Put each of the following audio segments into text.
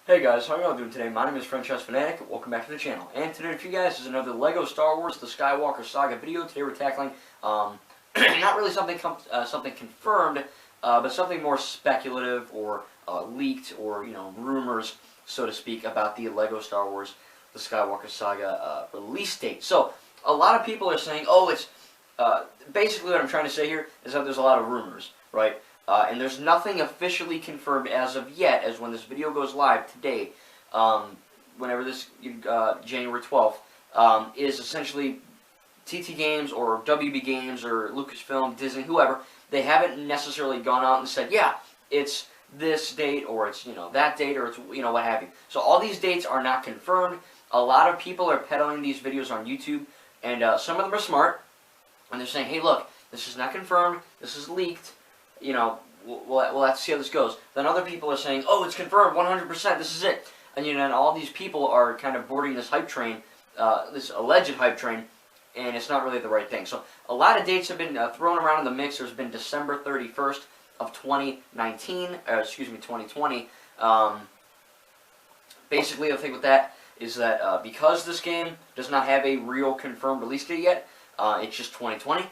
Hey guys, how y'all doing today? My name is Francesco Fanatic. Welcome back to the channel. And today for you guys is another LEGO Star Wars The Skywalker Saga video. Today we're tackling not really something confirmed, but something more speculative or leaked or rumors, so to speak, about the LEGO Star Wars The Skywalker Saga release date. So a lot of people are saying, oh, it's basically what I'm trying to say here is that there's a lot of rumors, right? And there's nothing officially confirmed as of yet, as when this video goes live today, whenever this, January 12th, is essentially TT Games or WB Games or Lucasfilm, Disney, whoever. They haven't necessarily gone out and said, yeah, it's this date or it's, that date or it's, what have you. So all these dates are not confirmed. A lot of people are peddling these videos on YouTube, and some of them are smart, and they're saying, hey, look, this is not confirmed, this is leaked. We'll have to see how this goes. Then other people are saying, oh, it's confirmed, 100%, this is it. And, and all these people are kind of boarding this hype train, this alleged hype train, and it's not really the right thing. So a lot of dates have been thrown around in the mix. There's been December 31st of 2020. Basically, the thing with that is that because this game does not have a real confirmed release date yet, it's just 2020.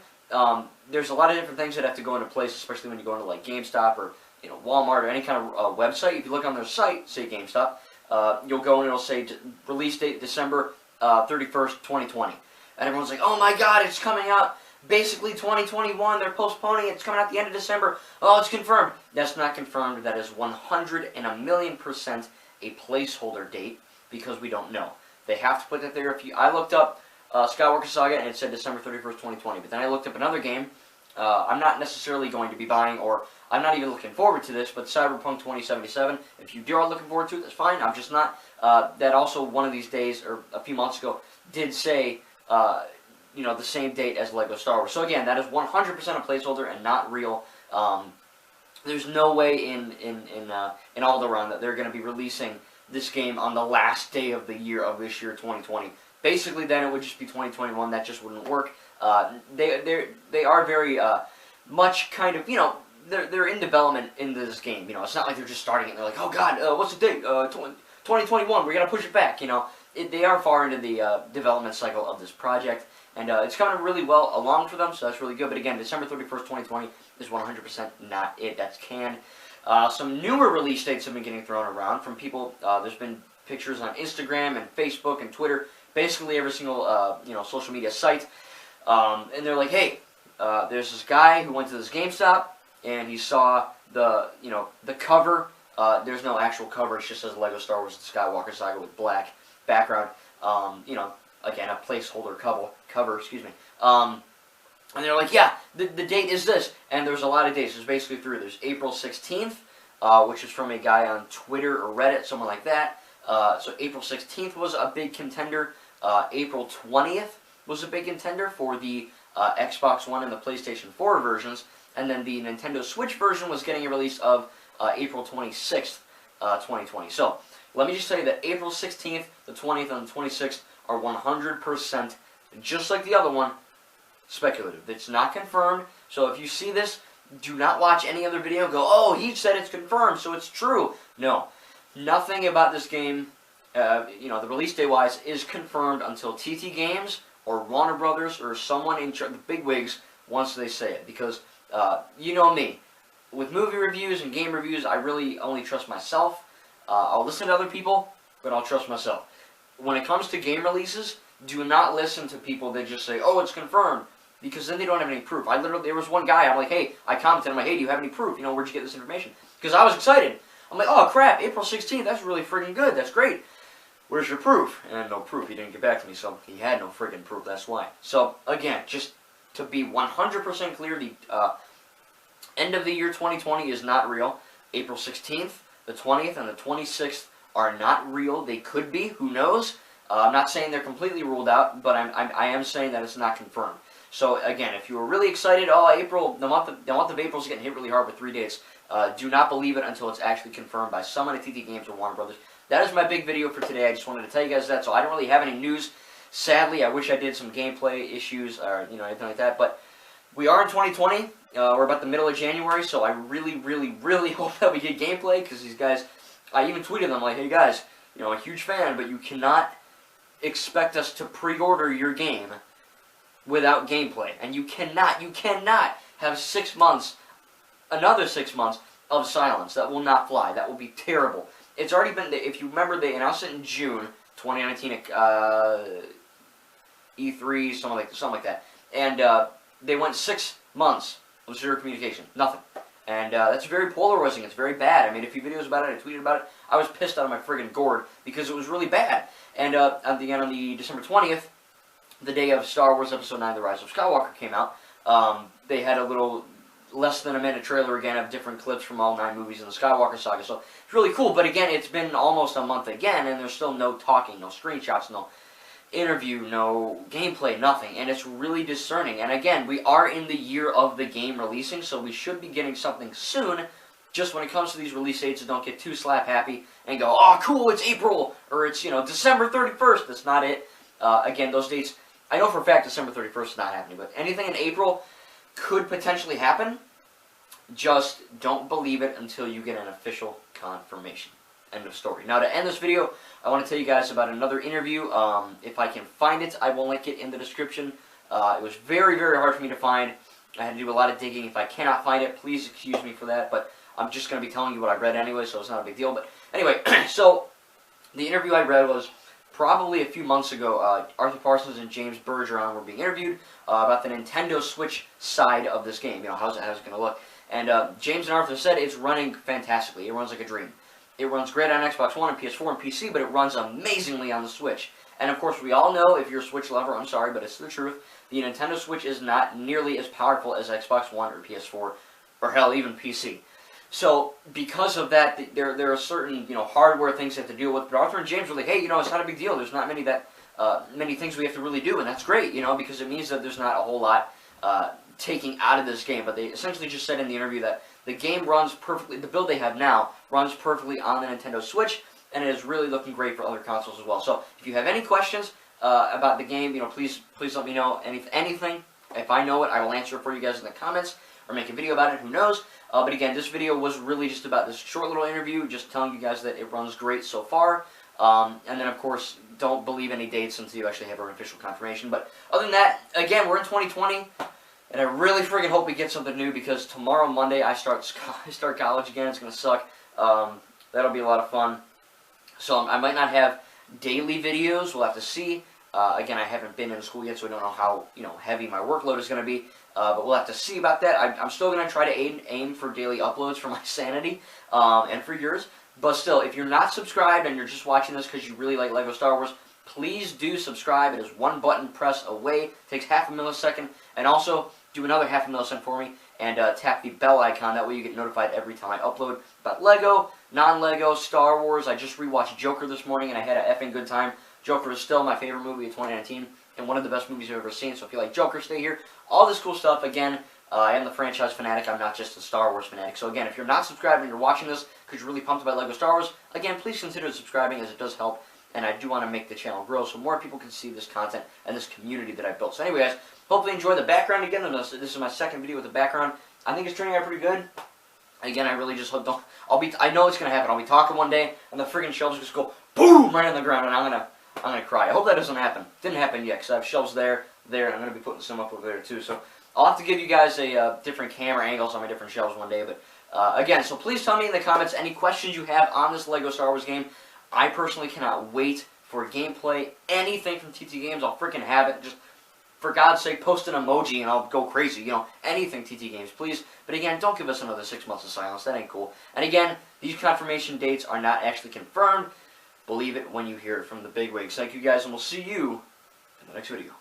There's a lot of different things that have to go into place, especially when you go into like GameStop or Walmart or any kind of website. If you look on their site, say GameStop, you'll go and it'll say release date December 31st, 2020, and everyone's like, "Oh my God, it's coming out basically 2021. They're postponing it. It's coming out the end of December. Oh, it's confirmed." That's not confirmed. That is 100% a placeholder date because we don't know. They have to put that there. I looked up Skywalker Saga, and it said December 31st, 2020. But then I looked up another game I'm not necessarily going to be buying, or I'm not even looking forward to this, but Cyberpunk 2077. If you are looking forward to it, that's fine. I'm just not. That also, one of these days, or a few months ago, did say, the same date as LEGO Star Wars. So again, that is 100% a placeholder and not real. There's no way in Alderaan that they're going to be releasing this game on the last day of the year of this year, 2020. Basically, then it would just be 2021. That just wouldn't work. They are very much kind of, they're in development in this game. It's not like they're just starting it and they're like, oh God, what's the date? 2021. We're gonna push it back. They are far into the development cycle of this project, and it's coming really well along for them. So that's really good. But again, December 31st, 2020 is 100% not it. That's canned. Some newer release dates have been getting thrown around from people. There's been pictures on Instagram and Facebook and Twitter, basically every single social media site, and they're like, hey, there's this guy who went to this GameStop and he saw the cover. There's no actual cover. It just says LEGO Star Wars The Skywalker Saga with black background. Again, a placeholder cover. Excuse me. And they're like, yeah, the date is this, and there's a lot of dates. There's basically three. There's April 16th, which is from a guy on Twitter or Reddit, someone like that. So April 16th was a big contender. April 20th was a big contender for the Xbox One and the PlayStation 4 versions, and then the Nintendo Switch version was getting a release of April 26th, 2020. So let me just say that April 16th, the 20th, and the 26th are 100%, just like the other one, speculative. It's not confirmed. So if you see this, do not watch any other video and go, oh, he said it's confirmed, so it's true. No. Nothing about this game, the release day-wise, is confirmed until TT Games or Warner Brothers or someone in charge, the bigwigs, once they say it. Because, you know me, with movie reviews and game reviews, I really only trust myself. I'll listen to other people, but I'll trust myself. When it comes to game releases, do not listen to people that just say, oh, it's confirmed, because then they don't have any proof. There was one guy, I'm like, hey, I commented, I'm like, hey, do you have any proof? Where'd you get this information? Because I was excited. I'm like, oh crap, April 16th, that's really friggin' good, that's great. Where's your proof? And no proof, he didn't get back to me, so he had no friggin' proof, that's why. So, again, just to be 100% clear, the end of the year 2020 is not real. April 16th, the 20th, and the 26th are not real. They could be, who knows? I'm not saying they're completely ruled out, but I am saying that it's not confirmed. So, again, if you were really excited, oh, April, the month of April is getting hit really hard with 3 dates. Do not believe it until it's actually confirmed by someone at TT Games or Warner Brothers. That is my big video for today. I just wanted to tell you guys that. So I don't really have any news. Sadly, I wish I did some gameplay issues or anything like that. But we are in 2020. We're about the middle of January, so I really, really, really hope that we get gameplay because these guys I even tweeted them like, hey guys, I'm a huge fan, but you cannot expect us to pre-order your game without gameplay. And you cannot have 6 months, another 6 months of silence. That will not fly. That will be terrible. It's already been, if you remember, they announced it in June 2019 at E3, something like that. And they went 6 months of zero communication. Nothing. And that's very polarizing. It's very bad. I made a few videos about it. I tweeted about it. I was pissed out of my friggin' gourd because it was really bad. And on the December 20th, the day of Star Wars Episode 9, The Rise of Skywalker came out, they had a little less than a minute trailer again of different clips from all 9 movies in the Skywalker Saga. So it's really cool. But again, it's been almost a month again, and there's still no talking, no screenshots, no interview, no gameplay, nothing, and it's really discerning. And again, we are in the year of the game releasing, so we should be getting something soon. Just when it comes to these release dates, don't get too slap happy and go, oh cool, it's April, or it's December 31st. That's not it. Again, those dates, I know for a fact December 31st is not happening, but anything in April could potentially happen. Just don't believe it until you get an official confirmation. End of story. Now, to end this video, I want to tell you guys about another interview. If I can find it, I will link it in the description. It was very, very hard for me to find. I had to do a lot of digging. If I cannot find it, please excuse me for that, but I'm just going to be telling you what I read anyway, so it's not a big deal. But anyway, so the interview I read was probably a few months ago. Arthur Parsons and James Bergeron were being interviewed about the Nintendo Switch side of this game. How's it going to look? And James and Arthur said it's running fantastically. It runs like a dream. It runs great on Xbox One and PS4 and PC, but it runs amazingly on the Switch. And of course, we all know, if you're a Switch lover, I'm sorry, but it's the truth, the Nintendo Switch is not nearly as powerful as Xbox One or PS4, or hell, even PC. So, because of that, there are certain, hardware things you have to deal with. But Arthur and James were like, hey, it's not a big deal. There's not many things we have to really do, and that's great, because it means that there's not a whole lot taking out of this game. But they essentially just said in the interview that the game runs perfectly, the build they have now runs perfectly on the Nintendo Switch, and it is really looking great for other consoles as well. So, if you have any questions about the game, please let me know anything. If I know it, I will answer it for you guys in the comments, or make a video about it, who knows. But again, this video was really just about this short little interview, just telling you guys that it runs great so far. And then, of course, don't believe any dates until you actually have an official confirmation. But other than that, again, we're in 2020. And I really friggin' hope we get something new, because tomorrow, Monday, I start college again. It's going to suck. That'll be a lot of fun. So I might not have daily videos. We'll have to see. Again, I haven't been in school yet, so I don't know how heavy my workload is going to be. But we'll have to see about that. I'm still going to try to aim for daily uploads for my sanity and for yours. But still, if you're not subscribed and you're just watching this because you really like LEGO Star Wars, please do subscribe. It is one button press away. It takes half a millisecond. And also, do another half a millisecond for me and tap the bell icon. That way you get notified every time I upload about LEGO, non-LEGO, Star Wars. I just rewatched Joker this morning and I had an effing good time. Joker is still my favorite movie of 2019 and one of the best movies I've ever seen. So if you like Joker, stay here. All this cool stuff. Again, I am the franchise fanatic. I'm not just a Star Wars fanatic. So again, if you're not subscribed and you're watching this because you're really pumped about LEGO Star Wars, again, please consider subscribing, as it does help. And I do want to make the channel grow so more people can see this content and this community that I've built. So anyway, guys, hopefully you enjoy the background again. This is my second video with the background. I think it's turning out pretty good. Again, I really just hope I know it's gonna happen. I'll be talking one day and the friggin' shelves just go boom right on the ground, and I'm gonna cry. I hope that doesn't happen. Didn't happen yet, because I have shelves there, and I'm gonna be putting some up over there too. So I'll have to give you guys a different camera angles on my different shelves one day. But again, so please tell me in the comments any questions you have on this LEGO Star Wars game. I personally cannot wait for gameplay. Anything from TT Games, I'll freaking have it. Just for God's sake, post an emoji and I'll go crazy. Anything TT Games, please. But again, don't give us another 6 months of silence. That ain't cool. And again, these confirmation dates are not actually confirmed. Believe it when you hear it from the bigwigs. Thank you guys, and we'll see you in the next video.